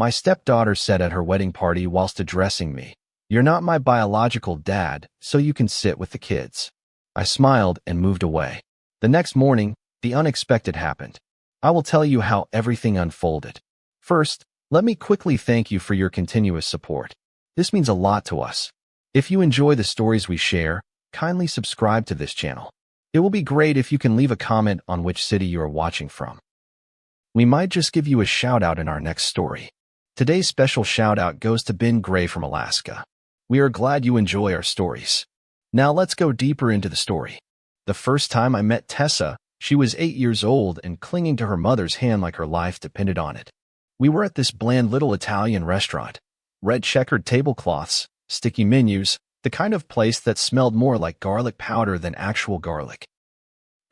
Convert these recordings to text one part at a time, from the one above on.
My stepdaughter said at her wedding party whilst addressing me, "You're not my biological dad, so you can sit with the kids." I smiled and moved away. The next morning, the unexpected happened. I will tell you how everything unfolded. First, let me quickly thank you for your continuous support. This means a lot to us. If you enjoy the stories we share, kindly subscribe to this channel. It will be great if you can leave a comment on which city you are watching from. We might just give you a shout out in our next story. Today's special shout out goes to Ben Gray from Alaska. We are glad you enjoy our stories. Now let's go deeper into the story. The first time I met Tessa, she was 8 years old and clinging to her mother's hand like her life depended on it. We were at this bland little Italian restaurant. Red checkered tablecloths, sticky menus, the kind of place that smelled more like garlic powder than actual garlic.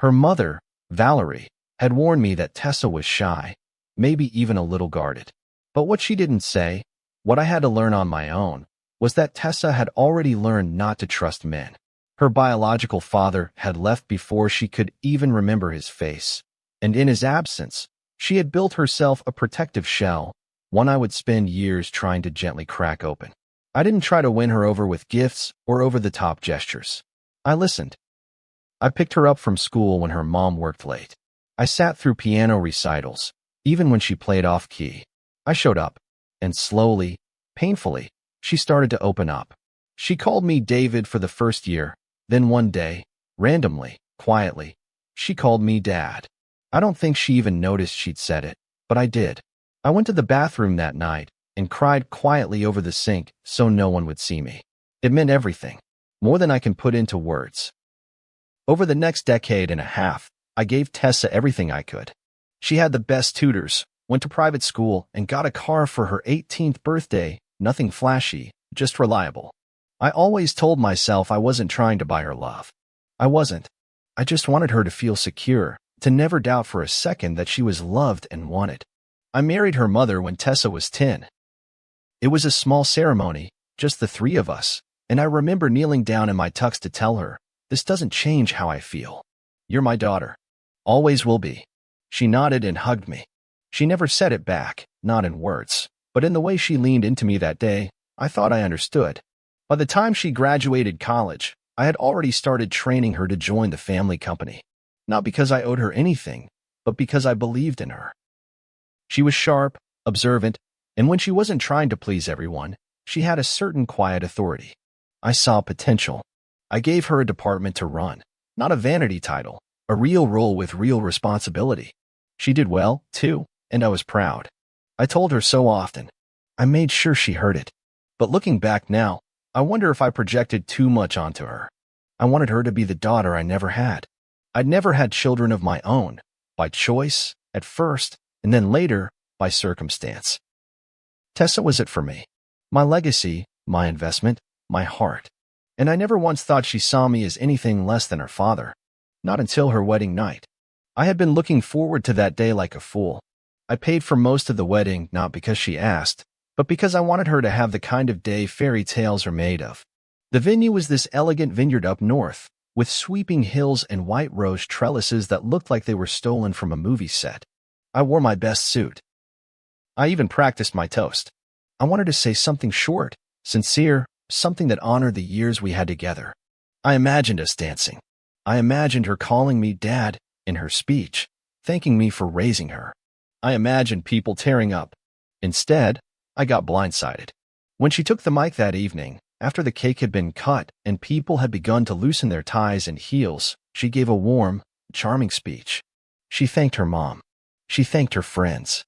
Her mother, Valerie, had warned me that Tessa was shy, maybe even a little guarded. But what she didn't say, what I had to learn on my own, was that Tessa had already learned not to trust men. Her biological father had left before she could even remember his face, and in his absence, she had built herself a protective shell, one I would spend years trying to gently crack open. I didn't try to win her over with gifts or over-the-top gestures. I listened. I picked her up from school when her mom worked late. I sat through piano recitals, even when she played off-key. I showed up, and slowly, painfully, she started to open up. She called me David for the first year, then one day, randomly, quietly, she called me Dad. I don't think she even noticed she'd said it, but I did. I went to the bathroom that night and cried quietly over the sink so no one would see me. It meant everything, more than I can put into words. Over the next decade and a half, I gave Tessa everything I could. She had the best tutors, went to private school, and got a car for her 18th birthday, nothing flashy, just reliable. I always told myself I wasn't trying to buy her love. I wasn't. I just wanted her to feel secure, to never doubt for a second that she was loved and wanted. I married her mother when Tessa was 10. It was a small ceremony, just the three of us, and I remember kneeling down in my tux to tell her, "This doesn't change how I feel. You're my daughter. Always will be." She nodded and hugged me. She never said it back, not in words, but in the way she leaned into me that day, I thought I understood. By the time she graduated college, I had already started training her to join the family company. Not because I owed her anything, but because I believed in her. She was sharp, observant, and when she wasn't trying to please everyone, she had a certain quiet authority. I saw potential. I gave her a department to run, not a vanity title, a real role with real responsibility. She did well, too, and I was proud. I told her so often. I made sure she heard it. But looking back now, I wonder if I projected too much onto her. I wanted her to be the daughter I never had. I'd never had children of my own, by choice, at first, and then later, by circumstance. Tessa was it for me. My legacy, my investment, my heart. And I never once thought she saw me as anything less than her father. Not until her wedding night. I had been looking forward to that day like a fool. I paid for most of the wedding not because she asked, but because I wanted her to have the kind of day fairy tales are made of. The venue was this elegant vineyard up north, with sweeping hills and white rose trellises that looked like they were stolen from a movie set. I wore my best suit. I even practiced my toast. I wanted to say something short, sincere, something that honored the years we had together. I imagined us dancing. I imagined her calling me Dad in her speech, thanking me for raising her. I imagined people tearing up. Instead, I got blindsided. When she took the mic that evening, after the cake had been cut and people had begun to loosen their ties and heels, she gave a warm, charming speech. She thanked her mom. She thanked her friends.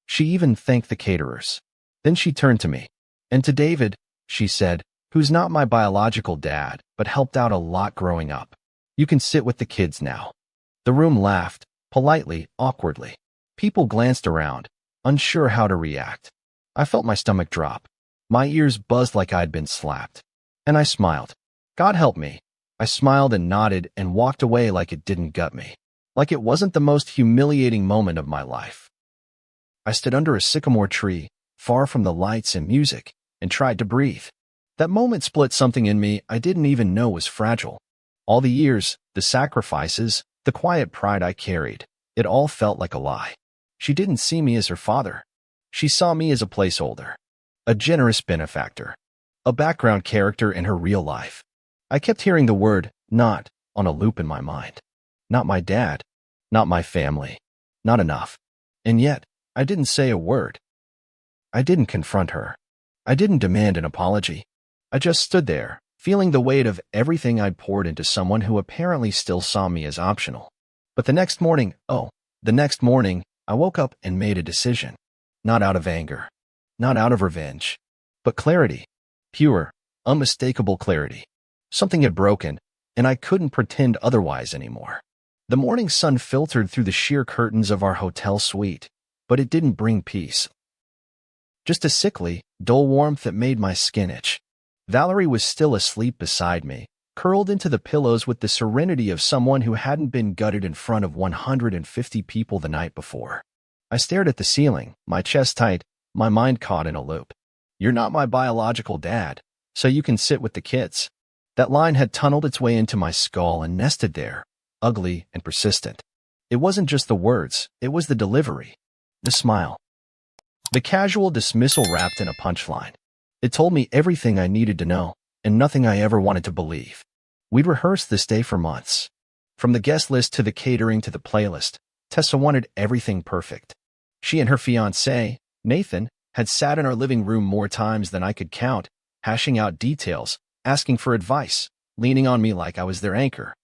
She even thanked the caterers. Then she turned to me. "And to David," she said, "who's not my biological dad, but helped out a lot growing up. You can sit with the kids now." The room laughed, politely, awkwardly. People glanced around, unsure how to react. I felt my stomach drop. My ears buzzed like I'd been slapped. And I smiled. God help me. I smiled and nodded and walked away like it didn't gut me. Like it wasn't the most humiliating moment of my life. I stood under a sycamore tree, far from the lights and music, and tried to breathe. That moment split something in me I didn't even know was fragile. All the years, the sacrifices, the quiet pride I carried, it all felt like a lie. She didn't see me as her father. She saw me as a placeholder, a generous benefactor, a background character in her real life. I kept hearing the word "not" on a loop in my mind. Not my dad, not my family, not enough. And yet, I didn't say a word. I didn't confront her. I didn't demand an apology. I just stood there, feeling the weight of everything I'd poured into someone who apparently still saw me as optional. But the next morning, I woke up and made a decision. Not out of anger, not out of revenge, but clarity. Pure, unmistakable clarity. Something had broken, and I couldn't pretend otherwise anymore. The morning sun filtered through the sheer curtains of our hotel suite, but it didn't bring peace. Just a sickly, dull warmth that made my skin itch. Valerie was still asleep beside me, curled into the pillows with the serenity of someone who hadn't been gutted in front of 150 people the night before. I stared at the ceiling, my chest tight, my mind caught in a loop. "You're not my biological dad, so you can sit with the kids." That line had tunneled its way into my skull and nested there, ugly and persistent. It wasn't just the words, it was the delivery, the smile, the casual dismissal wrapped in a punchline. It told me everything I needed to know, and nothing I ever wanted to believe. We'd rehearsed this day for months. From the guest list to the catering to the playlist, Tessa wanted everything perfect. She and her fiancé, Nathan, had sat in our living room more times than I could count, hashing out details, asking for advice, leaning on me like I was their anchor.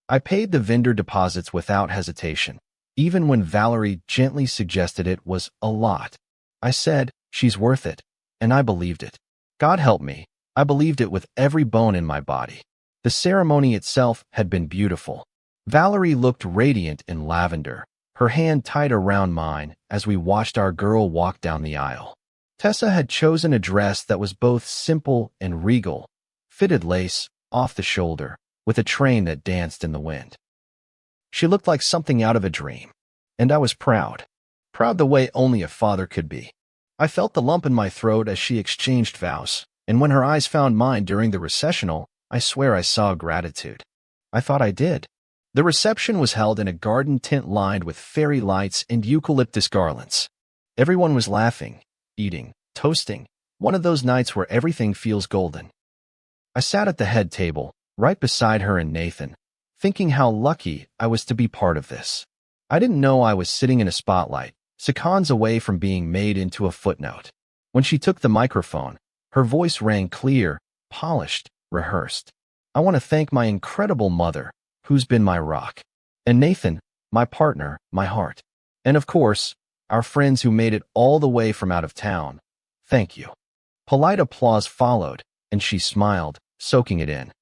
I paid the vendor deposits without hesitation, even when Valerie gently suggested it was a lot. I said, "She's worth it," and I believed it. God help me, I believed it with every bone in my body. The ceremony itself had been beautiful. Valerie looked radiant in lavender, her hand tight around mine as we watched our girl walk down the aisle. Tessa had chosen a dress that was both simple and regal, fitted lace, off the shoulder, with a train that danced in the wind. She looked like something out of a dream, and I was proud. Proud the way only a father could be. I felt the lump in my throat as she exchanged vows, and when her eyes found mine during the recessional, I swear I saw gratitude. I thought I did. The reception was held in a garden tent lined with fairy lights and eucalyptus garlands. Everyone was laughing, eating, toasting, one of those nights where everything feels golden. I sat at the head table, right beside her and Nathan, thinking how lucky I was to be part of this. I didn't know I was sitting in a spotlight, seconds away from being made into a footnote. When she took the microphone, her voice rang clear, polished, rehearsed. "I want to thank my incredible mother, who's been my rock, and Nathan, my partner, my heart, and of course, our friends who made it all the way from out of town. Thank you." Polite applause followed, and she smiled, soaking it in.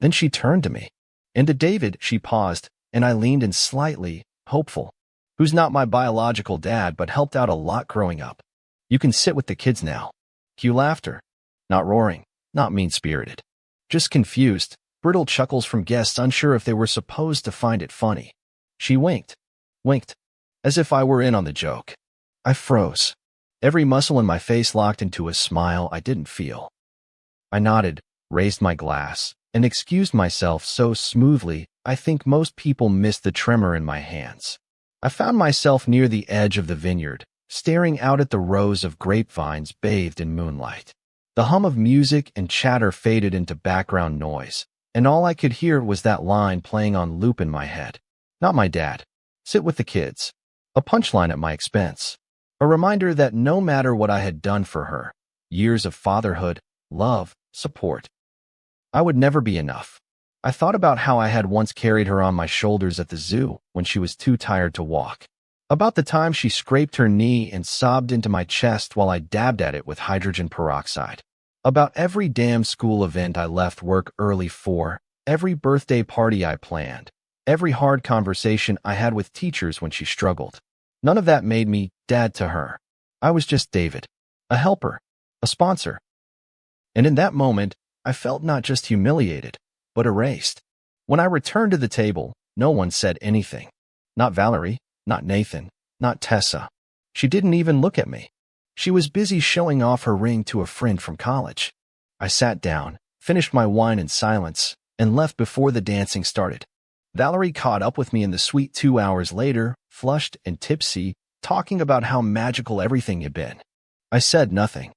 Then she turned to me. And to David, she paused, and I leaned in slightly, hopeful. "Who's not my biological dad but helped out a lot growing up. You can sit with the kids now." Cue laughter. Not roaring, not mean-spirited. Just confused, brittle chuckles from guests unsure if they were supposed to find it funny. She winked, as if I were in on the joke. I froze. Every muscle in my face locked into a smile I didn't feel. I nodded, raised my glass, and excused myself so smoothly I think most people missed the tremor in my hands. I found myself near the edge of the vineyard, staring out at the rows of grapevines bathed in moonlight. The hum of music and chatter faded into background noise, and all I could hear was that line playing on loop in my head. Not my dad. Sit with the kids. A punchline at my expense. A reminder that no matter what I had done for her, years of fatherhood, love, support, I would never be enough. I thought about how I had once carried her on my shoulders at the zoo when she was too tired to walk. About the time she scraped her knee and sobbed into my chest while I dabbed at it with hydrogen peroxide. About every damn school event I left work early for, every birthday party I planned, every hard conversation I had with teachers when she struggled. None of that made me dad to her. I was just David, a helper, a sponsor. And in that moment, I felt not just humiliated, but erased. When I returned to the table, no one said anything. Not Valerie, not Nathan, not Tessa. She didn't even look at me. She was busy showing off her ring to a friend from college. I sat down, finished my wine in silence, and left before the dancing started. Valerie caught up with me in the suite 2 hours later, flushed and tipsy, talking about how magical everything had been. I said nothing.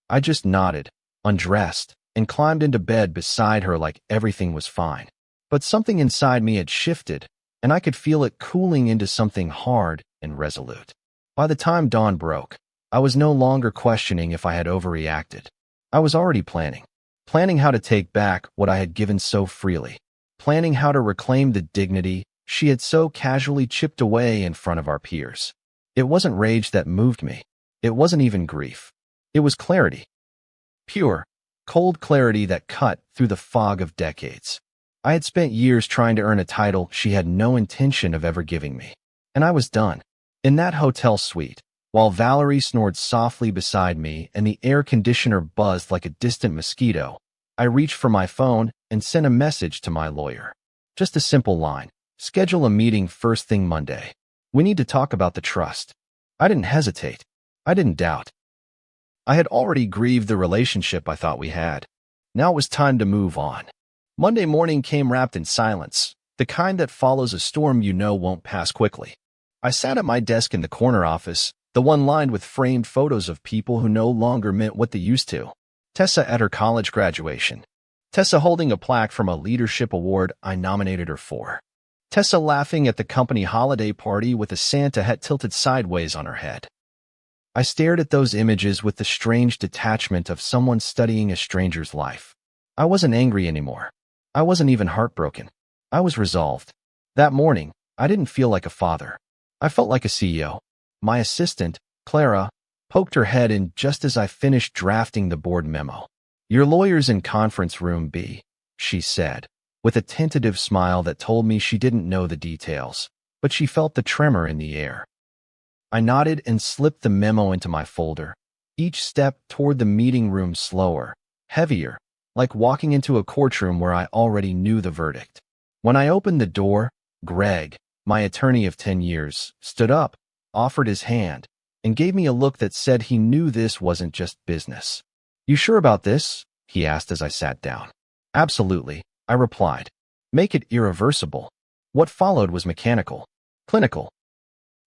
I just nodded, undressed, and climbed into bed beside her like everything was fine. But something inside me had shifted, and I could feel it cooling into something hard and resolute. By the time dawn broke, I was no longer questioning if I had overreacted. I was already planning how to take back what I had given so freely, planning how to reclaim the dignity she had so casually chipped away in front of our peers. It wasn't rage that moved me. It wasn't even grief. It was clarity. Pure, cold clarity that cut through the fog of decades. I had spent years trying to earn a title she had no intention of ever giving me, and I was done. In that hotel suite, while Valerie snored softly beside me and the air conditioner buzzed like a distant mosquito, I reached for my phone and sent a message to my lawyer. Just a simple line: schedule a meeting first thing Monday. We need to talk about the trust. I didn't hesitate. I didn't doubt. I had already grieved the relationship I thought we had. Now it was time to move on. Monday morning came wrapped in silence, the kind that follows a storm you know won't pass quickly. I sat at my desk in the corner office, the one lined with framed photos of people who no longer meant what they used to. Tessa at her college graduation. Tessa holding a plaque from a leadership award I nominated her for. Tessa laughing at the company holiday party with a Santa hat tilted sideways on her head. I stared at those images with the strange detachment of someone studying a stranger's life. I wasn't angry anymore. I wasn't even heartbroken. I was resolved. That morning, I didn't feel like a father. I felt like a CEO. My assistant, Clara, poked her head in just as I finished drafting the board memo. "Your lawyer's in conference room B," she said, with a tentative smile that told me she didn't know the details, but she felt the tremor in the air. I nodded and slipped the memo into my folder, each step toward the meeting room slower, heavier, like walking into a courtroom where I already knew the verdict. When I opened the door, Greg, my attorney of 10 years, stood up, offered his hand, and gave me a look that said he knew this wasn't just business. "You sure about this?" he asked as I sat down. "Absolutely," I replied. "Make it irreversible." What followed was mechanical, clinical.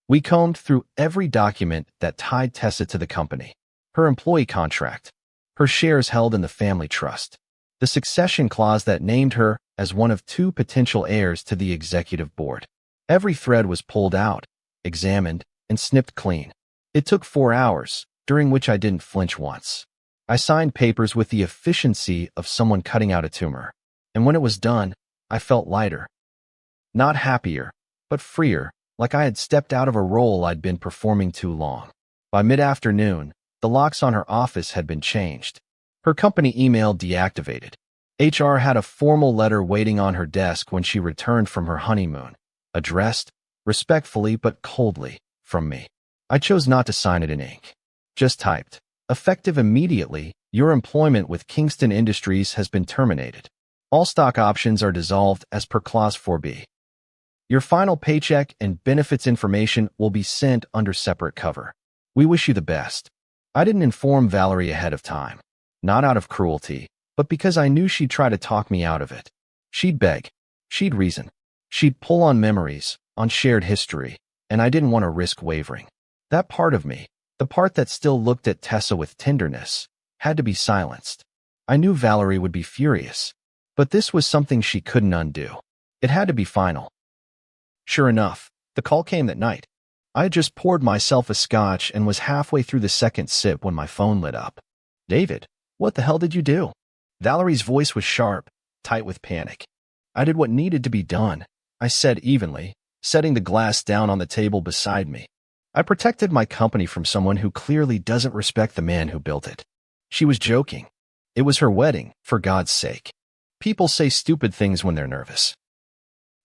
We combed through every document that tied Tessa to the company: her employee contract, her shares held in the family trust, the succession clause that named her as one of 2 potential heirs to the executive board. Every thread was pulled out, examined, and snipped clean. It took 4 hours, during which I didn't flinch once. I signed papers with the efficiency of someone cutting out a tumor, and when it was done, I felt lighter. Not happier, but freer, like I had stepped out of a role I'd been performing too long. By mid-afternoon, the locks on her office had been changed. Her company email deactivated. HR had a formal letter waiting on her desk when she returned from her honeymoon, addressed, respectfully but coldly, from me. I chose not to sign it in ink. Just typed: "Effective immediately, your employment with Kingston Industries has been terminated. All stock options are dissolved as per Clause 4B. Your final paycheck and benefits information will be sent under separate cover. We wish you the best." I didn't inform Valerie ahead of time, not out of cruelty, but because I knew she'd try to talk me out of it. She'd beg, she'd reason, she'd pull on memories, on shared history, and I didn't want to risk wavering. That part of me, the part that still looked at Tessa with tenderness, had to be silenced. I knew Valerie would be furious, but this was something she couldn't undo. It had to be final. Sure enough, the call came that night. I had just poured myself a scotch and was halfway through the second sip when my phone lit up. "David, what the hell did you do?" Valerie's voice was sharp, tight with panic. "I did what needed to be done," I said evenly, setting the glass down on the table beside me. "I protected my company from someone who clearly doesn't respect the man who built it." She was joking. It was her wedding, for God's sake. People say stupid things when they're nervous.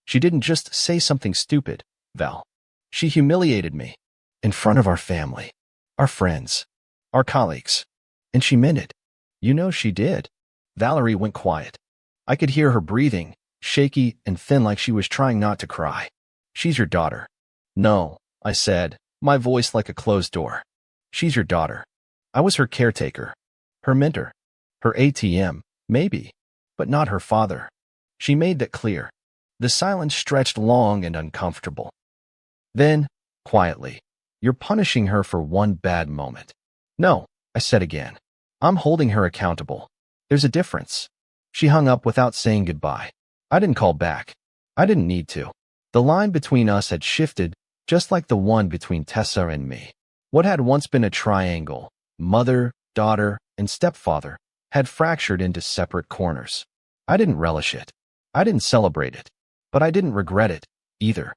She didn't just say something stupid, Val. She humiliated me. In front of our family, our friends, our colleagues. And she meant it. You know she did. Valerie went quiet. I could hear her breathing, shaky and thin like she was trying not to cry. "She's your daughter." "No," I said, my voice like a closed door. "She's your daughter. I was her caretaker, her mentor, her ATM, maybe, but not her father." She made that clear. The silence stretched long and uncomfortable. Then, quietly, You're punishing her for one bad moment. No, I said again. I'm holding her accountable. There's a difference. She hung up without saying goodbye. I didn't call back. I didn't need to. The line between us had shifted, just like the one between Tessa and me. What had once been a triangle, mother, daughter, and stepfather, had fractured into separate corners. I didn't relish it. I didn't celebrate it. But I didn't regret it, either.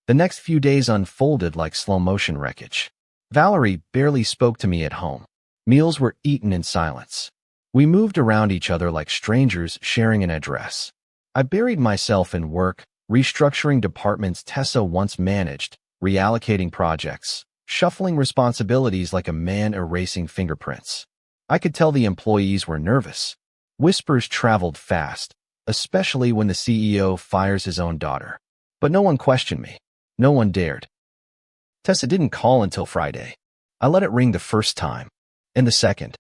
The next few days unfolded like slow-motion wreckage. Valerie barely spoke to me at home. Meals were eaten in silence. We moved around each other like strangers sharing an address. I buried myself in work, restructuring departments Tessa once managed, reallocating projects, shuffling responsibilities like a man erasing fingerprints. I could tell the employees were nervous. Whispers traveled fast, especially when the CEO fires his own daughter. But no one questioned me. No one dared. Tessa didn't call until Friday. I let it ring the first time, and the second.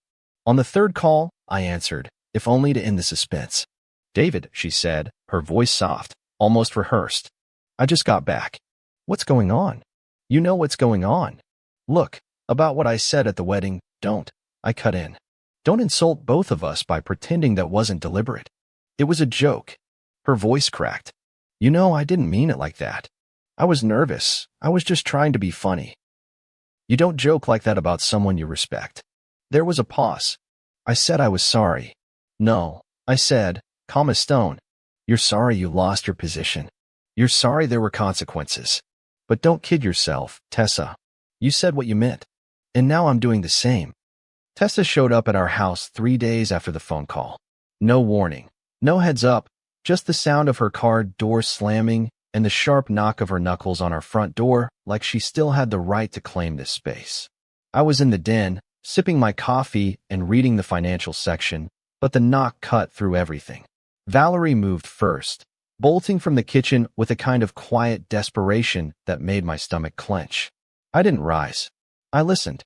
On the third call, I answered, if only to end the suspense. David, she said, her voice soft, almost rehearsed. I just got back. What's going on? You know what's going on. Look, about what I said at the wedding, don't. I cut in. Don't insult both of us by pretending that wasn't deliberate. It was a joke. Her voice cracked. You know, I didn't mean it like that. I was nervous. I was just trying to be funny. You don't joke like that about someone you respect. There was a pause. I said I was sorry. No, I said, calm as stone. You're sorry you lost your position. You're sorry there were consequences. But don't kid yourself, Tessa. You said what you meant. And now I'm doing the same. Tessa showed up at our house 3 days after the phone call. No warning. No heads up. Just the sound of her car door slamming and the sharp knock of her knuckles on our front door, like she still had the right to claim this space. I was in the den, sipping my coffee and reading the financial section, but the knock cut through everything. Valerie moved first, bolting from the kitchen with a kind of quiet desperation that made my stomach clench. I didn't rise. I listened.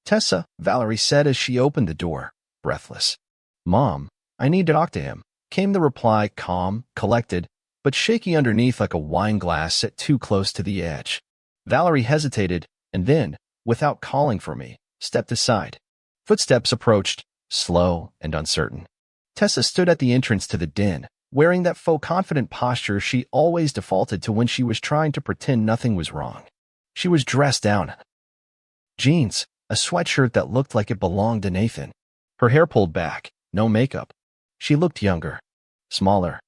Tessa, Valerie said as she opened the door, breathless. Mom, I need to talk to him, came the reply, calm, collected, but shaky underneath like a wine glass set too close to the edge. Valerie hesitated, and then, without calling for me, stepped aside. Footsteps approached, slow and uncertain. Tessa stood at the entrance to the den, wearing that faux confident posture she always defaulted to when she was trying to pretend nothing was wrong. She was dressed down. Jeans, a sweatshirt that looked like it belonged to Nathan. Her hair pulled back, no makeup. She looked younger, smaller,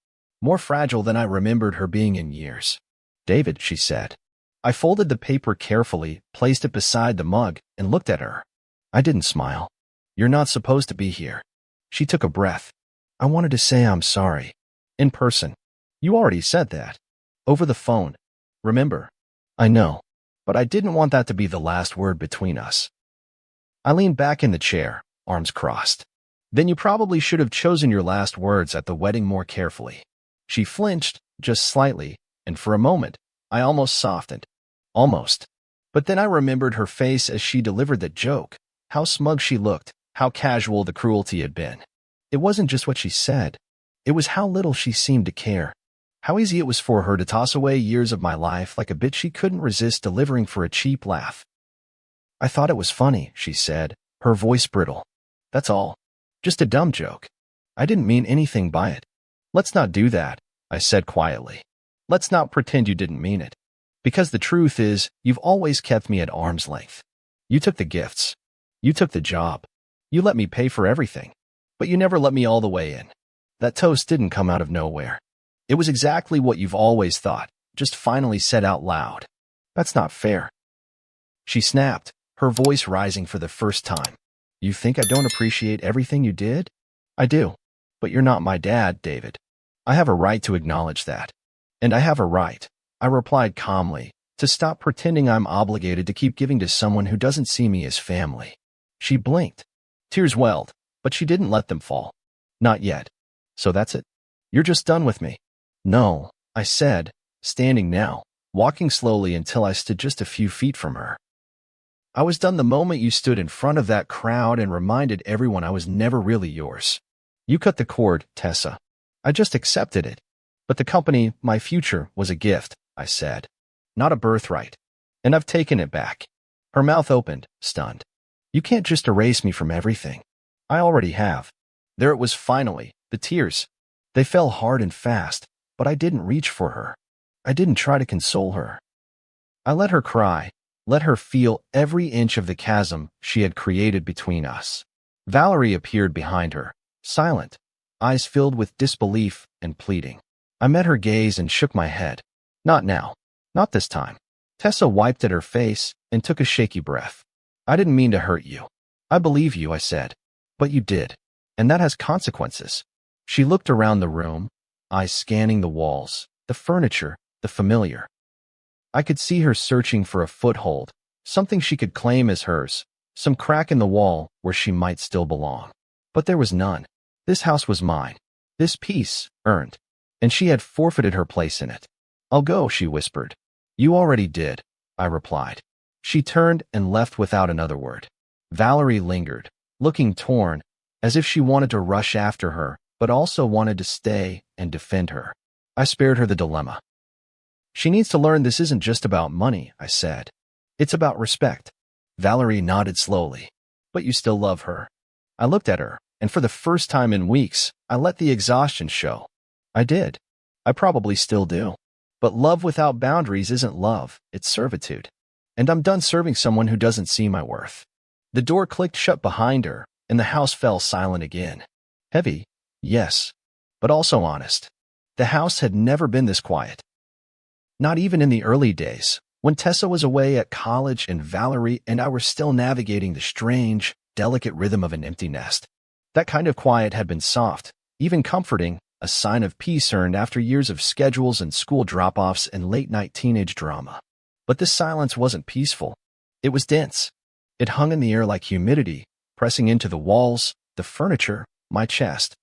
more fragile than I remembered her being in years. David, she said. I folded the paper carefully, placed it beside the mug, and looked at her. I didn't smile. You're not supposed to be here. She took a breath. I wanted to say I'm sorry. In person. You already said that. Over the phone. Remember? I know. But I didn't want that to be the last word between us. I leaned back in the chair, arms crossed. Then you probably should have chosen your last words at the wedding more carefully. She flinched, just slightly, and for a moment, I almost softened. Almost. But then I remembered her face as she delivered the joke, how smug she looked, how casual the cruelty had been. It wasn't just what she said. It was how little she seemed to care. How easy it was for her to toss away years of my life like a bit she couldn't resist delivering for a cheap laugh. I thought it was funny, she said, her voice brittle. That's all. Just a dumb joke. I didn't mean anything by it. Let's not do that, I said quietly. Let's not pretend you didn't mean it. Because the truth is, you've always kept me at arm's length. You took the gifts. You took the job. You let me pay for everything. But you never let me all the way in. That toast didn't come out of nowhere. It was exactly what you've always thought, just finally said out loud. That's not fair. She snapped, her voice rising for the first time. You think I don't appreciate everything you did? I do. But you're not my dad, David. I have a right to acknowledge that. And I have a right, I replied calmly, to stop pretending I'm obligated to keep giving to someone who doesn't see me as family. She blinked. Tears welled, but she didn't let them fall. Not yet. So that's it? You're just done with me? No, I said, standing now, walking slowly until I stood just a few feet from her. I was done the moment you stood in front of that crowd and reminded everyone I was never really yours. You cut the cord, Tessa. I just accepted it. But the company, my future, was a gift, I said. Not a birthright. and I've taken it back. Her mouth opened, stunned. You can't just erase me from everything. I already have. There it was finally, the tears. They fell hard and fast, but I didn't reach for her. I didn't try to console her. I let her cry, let her feel every inch of the chasm she had created between us. Valerie appeared behind her, silent, eyes filled with disbelief and pleading. I met her gaze and shook my head. Not now. Not this time. Tessa wiped at her face and took a shaky breath. I didn't mean to hurt you. I believe you, I said. But you did. And that has consequences. She looked around the room, eyes scanning the walls, the furniture, the familiar. I could see her searching for a foothold, something she could claim as hers, some crack in the wall where she might still belong. But there was none. This house was mine. This peace, earned. And she had forfeited her place in it. I'll go, she whispered. You already did, I replied. She turned and left without another word. Valerie lingered, looking torn, as if she wanted to rush after her, but also wanted to stay and defend her. I spared her the dilemma. She needs to learn this isn't just about money, I said. It's about respect. Valerie nodded slowly. But you still love her. I looked at her, and for the first time in weeks, I let the exhaustion show. I did. I probably still do. But love without boundaries isn't love, it's servitude. And I'm done serving someone who doesn't see my worth. The door clicked shut behind her, and the house fell silent again. Heavy, yes, but also honest. The house had never been this quiet. Not even in the early days, when Tessa was away at college and Valerie and I were still navigating the strange, delicate rhythm of an empty nest. That kind of quiet had been soft, even comforting, a sign of peace earned after years of schedules and school drop-offs and late-night teenage drama. But this silence wasn't peaceful. It was dense. It hung in the air like humidity, pressing into the walls, the furniture, my chest.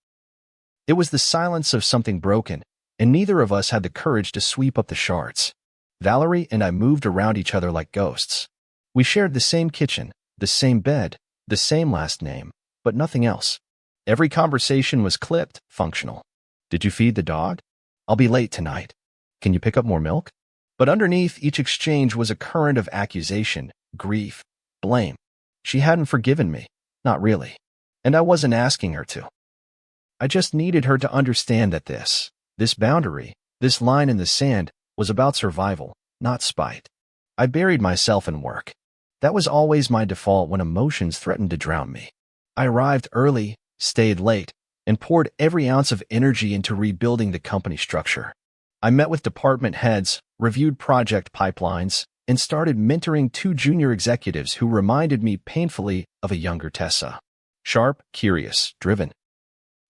It was the silence of something broken, and neither of us had the courage to sweep up the shards. Valerie and I moved around each other like ghosts. We shared the same kitchen, the same bed, the same last name, but nothing else. Every conversation was clipped, functional. Did you feed the dog? I'll be late tonight. Can you pick up more milk? But underneath each exchange was a current of accusation, grief, blame. She hadn't forgiven me. Not really. And I wasn't asking her to. I just needed her to understand that this boundary, this line in the sand, was about survival, not spite. I buried myself in work. That was always my default when emotions threatened to drown me. I arrived early, stayed late, and poured every ounce of energy into rebuilding the company structure. I met with department heads, reviewed project pipelines, and started mentoring 2 junior executives who reminded me painfully of a younger Tessa. Sharp, curious, driven.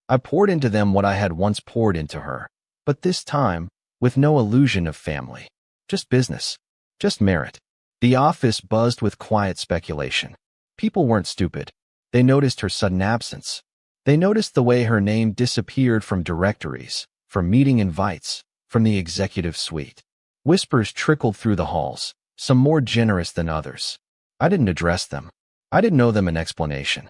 I poured into them what I had once poured into her, but this time, with no illusion of family. Just business. Just merit. The office buzzed with quiet speculation. People weren't stupid. They noticed her sudden absence. They noticed the way her name disappeared from directories, from meeting invites, from the executive suite. Whispers trickled through the halls, some more generous than others. I didn't address them. I didn't owe them an explanation.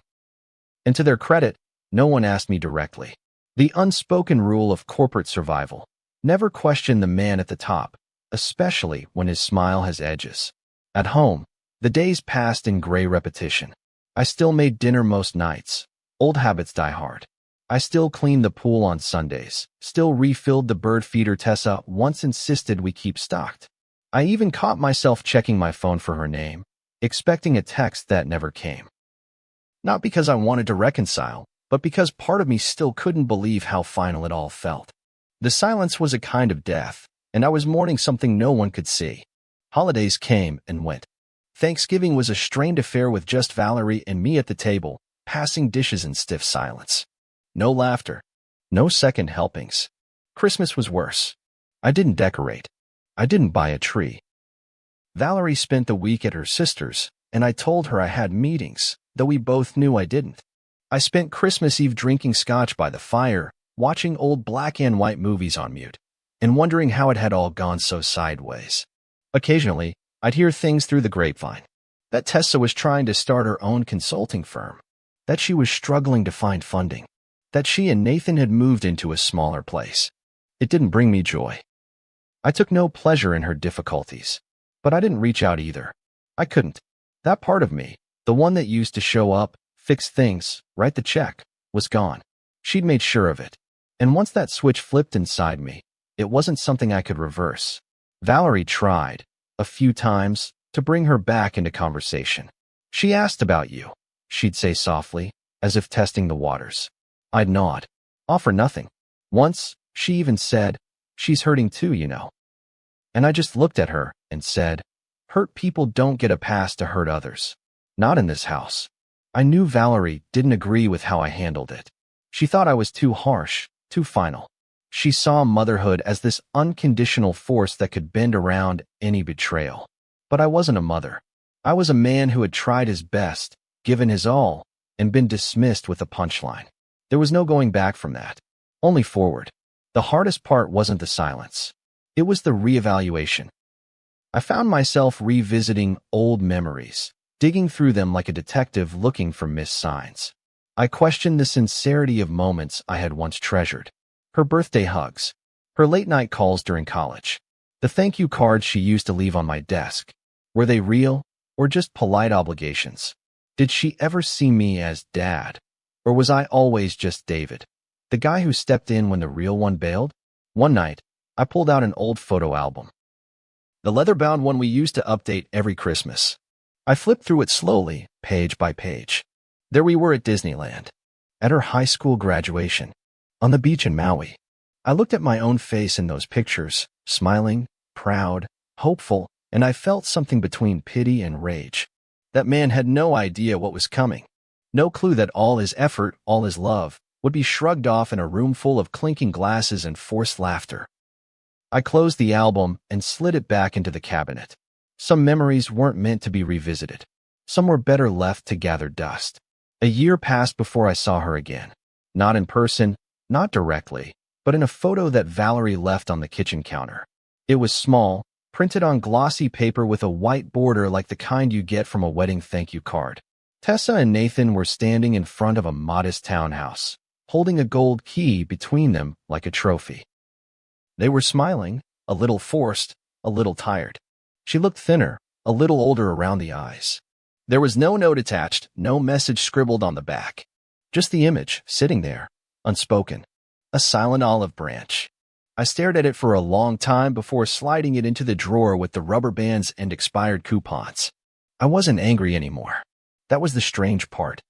And to their credit, no one asked me directly. The unspoken rule of corporate survival. Never question the man at the top, especially when his smile has edges. At home, the days passed in gray repetition. I still made dinner most nights. Old habits die hard. I still cleaned the pool on Sundays, still refilled the bird feeder Tessa once insisted we keep stocked. I even caught myself checking my phone for her name, expecting a text that never came. Not because I wanted to reconcile, but because part of me still couldn't believe how final it all felt. The silence was a kind of death, and I was mourning something no one could see. Holidays came and went. Thanksgiving was a strained affair with just Valerie and me at the table, passing dishes in stiff silence. No laughter. No second helpings. Christmas was worse. I didn't decorate. I didn't buy a tree. Valerie spent the week at her sister's, and I told her I had meetings, though we both knew I didn't. I spent Christmas Eve drinking scotch by the fire, watching old black and white movies on mute, and wondering how it had all gone so sideways. Occasionally, I'd hear things through the grapevine. That Tessa was trying to start her own consulting firm. That she was struggling to find funding. That she and Nathan had moved into a smaller place. It didn't bring me joy. I took no pleasure in her difficulties. But I didn't reach out either. I couldn't. That part of me, the one that used to show up, fix things, write the check, was gone. She'd made sure of it. And once that switch flipped inside me, it wasn't something I could reverse. Valerie tried, a few times, to bring her back into conversation. She asked about you, she'd say softly, as if testing the waters. I'd nod, offer nothing. Once, she even said, she's hurting too, you know. And I just looked at her and said, hurt people don't get a pass to hurt others. Not in this house. I knew Valerie didn't agree with how I handled it. She thought I was too harsh, too final. She saw motherhood as this unconditional force that could bend around any betrayal. But I wasn't a mother. I was a man who had tried his best, given his all, and been dismissed with a punchline. There was no going back from that. Only forward. The hardest part wasn't the silence. It was the reevaluation. I found myself revisiting old memories, digging through them like a detective looking for missed signs. I questioned the sincerity of moments I had once treasured. Her birthday hugs, her late-night calls during college, the thank you cards she used to leave on my desk. Were they real or just polite obligations? Did she ever see me as Dad? Or was I always just David, the guy who stepped in when the real one bailed? One night, I pulled out an old photo album. The leather-bound one we used to update every Christmas. I flipped through it slowly, page by page. There we were at Disneyland, at her high school graduation, on the beach in Maui. I looked at my own face in those pictures, smiling, proud, hopeful, and I felt something between pity and rage. That man had no idea what was coming. No clue that all his effort, all his love, would be shrugged off in a room full of clinking glasses and forced laughter. I closed the album and slid it back into the cabinet. Some memories weren't meant to be revisited. Some were better left to gather dust. A year passed before I saw her again. Not in person, not directly, but in a photo that Valerie left on the kitchen counter. It was small, printed on glossy paper with a white border like the kind you get from a wedding thank you card. Tessa and Nathan were standing in front of a modest townhouse, holding a gold key between them like a trophy. They were smiling, a little forced, a little tired. She looked thinner, a little older around the eyes. There was no note attached, no message scribbled on the back. Just the image, sitting there, unspoken. A silent olive branch. I stared at it for a long time before sliding it into the drawer with the rubber bands and expired coupons. I wasn't angry anymore. That was the strange part.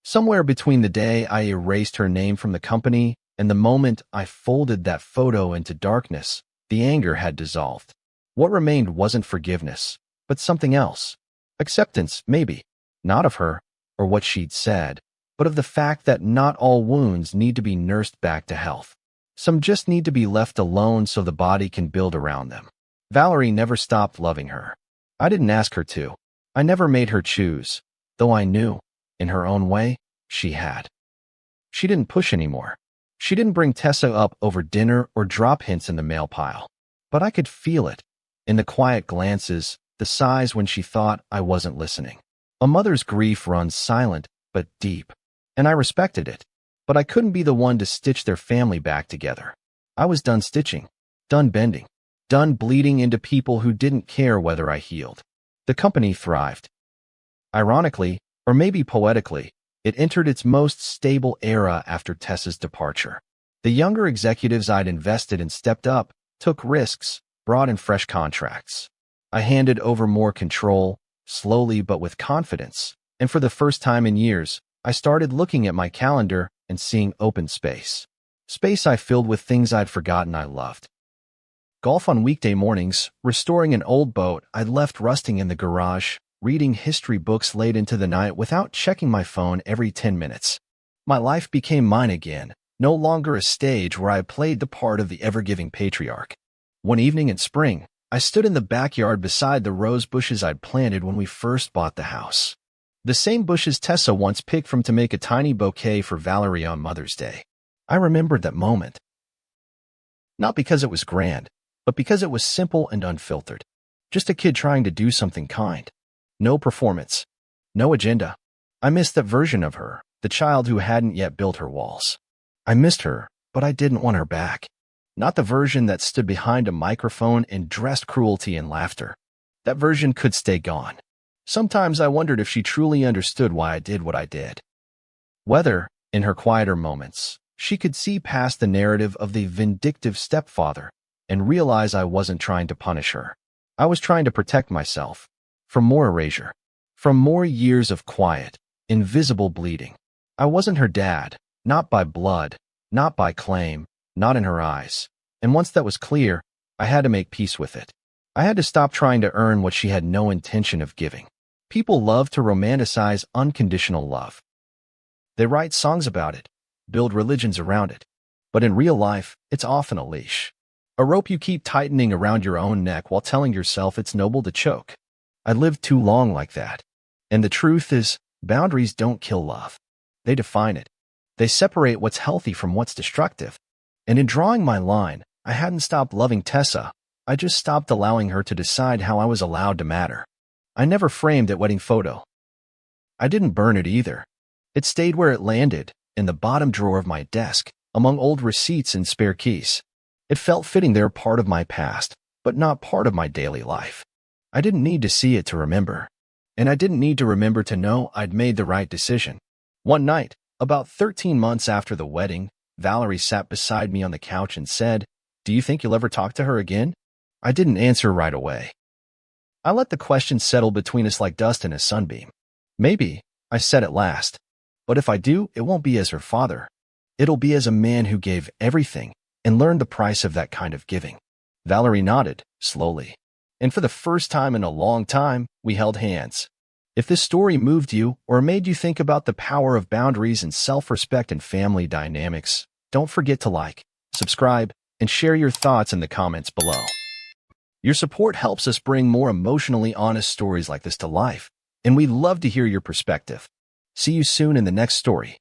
Somewhere between the day I erased her name from the company and the moment I folded that photo into darkness, the anger had dissolved. What remained wasn't forgiveness, but something else. Acceptance, maybe. Not of her, or what she'd said, but of the fact that not all wounds need to be nursed back to health. Some just need to be left alone so the body can build around them. Valerie never stopped loving her. I didn't ask her to. I never made her choose, though I knew, in her own way, she had. She didn't push anymore. She didn't bring Tessa up over dinner or drop hints in the mail pile. But I could feel it, in the quiet glances, the sighs when she thought I wasn't listening. A mother's grief runs silent, but deep. And I respected it. But I couldn't be the one to stitch their family back together. I was done stitching, done bending, done bleeding into people who didn't care whether I healed. The company thrived. Ironically, or maybe poetically, it entered its most stable era after Tessa's departure. The younger executives I'd invested in stepped up, took risks, brought in fresh contracts. I handed over more control, slowly but with confidence, and for the first time in years, I started looking at my calendar and seeing open space. Space I filled with things I'd forgotten I loved. Golf on weekday mornings, restoring an old boat I'd left rusting in the garage, reading history books late into the night without checking my phone every 10 minutes. My life became mine again, no longer a stage where I played the part of the ever-giving patriarch. One evening in spring, I stood in the backyard beside the rose bushes I'd planted when we first bought the house. The same bushes Tessa once picked from to make a tiny bouquet for Valerie on Mother's Day. I remembered that moment. Not because it was grand, but because it was simple and unfiltered. Just a kid trying to do something kind. No performance. No agenda. I missed that version of her, the child who hadn't yet built her walls. I missed her, but I didn't want her back. Not the version that stood behind a microphone and dressed cruelty and laughter. that version could stay gone. Sometimes I wondered if she truly understood why I did what I did. Whether, in her quieter moments, she could see past the narrative of the vindictive stepfather and realize I wasn't trying to punish her. I was trying to protect myself from more erasure, from more years of quiet, invisible bleeding. I wasn't her dad, not by blood, not by claim, not in her eyes. And once that was clear, I had to make peace with it. I had to stop trying to earn what she had no intention of giving. People love to romanticize unconditional love. They write songs about it, build religions around it. But in real life, it's often a leash. A rope you keep tightening around your own neck while telling yourself it's noble to choke. I lived too long like that. And the truth is, boundaries don't kill love. They define it. They separate what's healthy from what's destructive. And in drawing my line, I hadn't stopped loving Tessa. I just stopped allowing her to decide how I was allowed to matter. I never framed that wedding photo. I didn't burn it either. It stayed where it landed, in the bottom drawer of my desk, among old receipts and spare keys. It felt fitting there, part of my past, but not part of my daily life. I didn't need to see it to remember. And I didn't need to remember to know I'd made the right decision. One night, about 13 months after the wedding, Valerie sat beside me on the couch and said, "Do you think you'll ever talk to her again?" I didn't answer right away. I let the question settle between us like dust in a sunbeam. "Maybe," I said at last. "But if I do, it won't be as her father. It'll be as a man who gave everything and learned the price of that kind of giving." Valerie nodded, slowly. And for the first time in a long time, we held hands. If this story moved you or made you think about the power of boundaries and self-respect in family dynamics, don't forget to like, subscribe, and share your thoughts in the comments below. Your support helps us bring more emotionally honest stories like this to life, and we'd love to hear your perspective. See you soon in the next story.